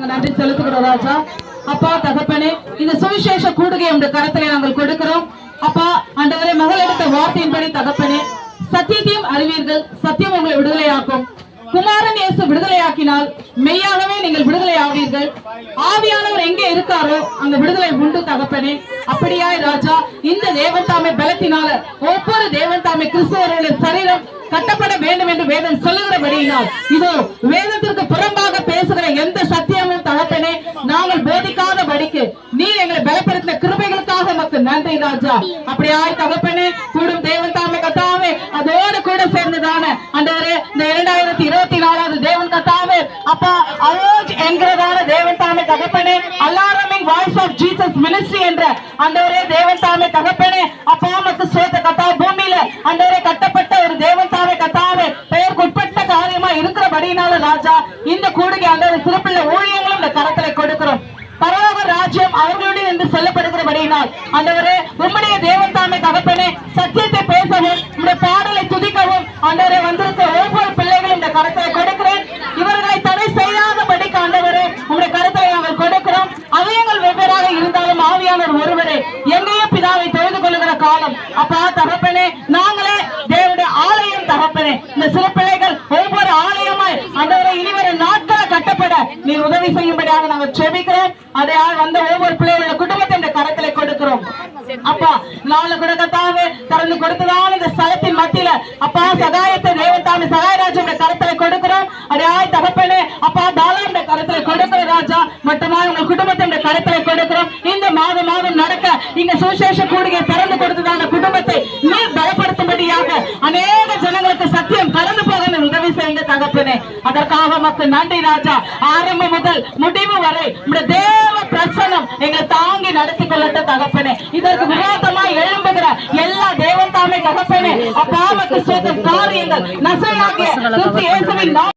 நன்றி செலுத்துகிறோம் ராஜா. அப்பா தகப்பனே, இந்த சுவிசேஷ கூடுகை உடைய கரத்திலே நாங்கள் கொடுக்கிறோம். அப்பா ஆண்டவரே, மகள் எடுத்த வார்த்தையின்படி தகப்பனே, சத்தியத்தையும் அறிவீர்கள், சத்தியம் உங்களை விடுதலையாக்கும். குமாரன் இயேசு விடுதலையாக்கினால் மெய்யாகவே நீங்கள் விடுதலை ஆவீர்கள். ஆவியானவர் எங்கே இருக்காரோ அங்க விடுதலை உண்டு தகப்பனே. அப்படியாய் ராஜா, இந்த தேவன் தாமே பலத்தினால ஒவ்வொரு தேவன் தாமே கிறிஸ்தவர்களுடைய சரீரம் கட்டப்பட வேண்டும் என்று வேதம் சொல்லுகிறபடியினால் இதோ வேதத்திற்கு புறம்பாக பேசுகிற எந்த சத்தியமும் தகப்பனே நாங்கள் போதிக்காத படிக்கு நீர் எங்களை பலப்படுத்தின கிருபைகளுக்காக நமக்கு நன்றி ராஜா. அப்படியாய் தகப்பனே, கூடும் தேவன் தாமே கத்தாவே அதோடு கூட சேர்ந்ததான ஆண்டவரே இந்த 2024 தேவன் கத்தாவே அப்பா அலோஜ் என்கிறதான தேவன் தாமே தகப்பனே, alarming voice of Jesus ministry என்ற ஆண்டவரே தேவன் தாமே தகப்பனே அப்பா நமக்கு சோத்த கத்தா பூமியில ஆண்டவரே கட்டப்பட்ட ஒரு தேவன் தாமே கத்தாவே பெயர்க்குட்பட்ட காரியமா இருக்கிறபடினால ராஜா, இந்த கூடுகை ஆண்டவரே சிறப்புள்ள ஊழியங்களும் இந்த கரத்திலே கொடுக்கிறோம். பரலோக ராஜ்யம் அவர்களுடைய என்று சொல்லப்படுகிறபடியினால் ஆண்டவரே உம்முடைய தேவன் தாமே தகப்பனே சத்தியத்தை பேசவும் உம்முடைய பாடலை துதிக்கவும் ஆண்டவரே வந்திருக்க ஒவ்வொரு பிள்ளைகளும் இந்த கரத்தை கொடுக்கிறேன். இவர்களை தடை செய்யாதபடிக்கு ஆண்டவரே உம்முடைய கரத்தை நாங்கள் கொடுக்கிறோம். அவயங்கள் வெவ்வேறாக இருந்தாலும் ஆவியானவர் ஒருவரே. எங்கேயும் பிதாவை தொழுது கொள்ளுகிற காலம் அப்பா தகப்பனே, நாங்களே தேவனுடைய ஆலயம் தகப்பனே. இந்த சில பிள்ளைகள் ஒவ்வொரு ஆலயமாய் ஆண்டவரே இனிவரும் நாட்களை கட்டப்பட நீர் உதவி செய்யும்படியாக நாங்கள் செபிக்கிறோம். அதையால் வந்த ஒவ்வொரு பிள்ளைகளோட குடும்பத்தை இந்த கரத்திலே கொடுக்கிறோம். அப்பா நாளை கூட கத்தாவே திறந்து கொடுத்ததான இந்த ஸ்தலத்தின் மத்தியில அப்பா சகாயத்தை தேவன் தாமே சகாயராஜனுடைய கரத்திலே கொடுக்கிறோம். அதையாய் தகப்பனே அப்பா தாலாவுடைய கரத்திலே கொடுக்கிற ராஜா மட்டுமா உங்கள் குடும்பத்தை இந்த கரத்திலே கொடுக்கிறோம். இந்த மாதம் நடக்க இங்க சுவிசேஷ கூடுகை திறந்து கொடுத்ததான குடும்பத்தை நீர் பலப்படுத்தும்படியாக அநேக ஜனங்களுக்கு சத்தியம் கடந்து போக உதவி செய்யுங்க தகப்பனே. அதற்காக மக்கள் நன்றி ராஜா. ஆரம்பம் முதல் முடிவு வரை தேவ பிரசனம் எங்களை தாங்கி நடத்தி கொள்ளட்ட தகப்பனே. இதற்கு விரோதமாய் எழும்புகிற எல்லா தேவன் தாமே தகப்பனே அப்பா நமக்கு சொந்த காரியங்கள் நசையாகிய கிறிஸ்து இயேசுவின்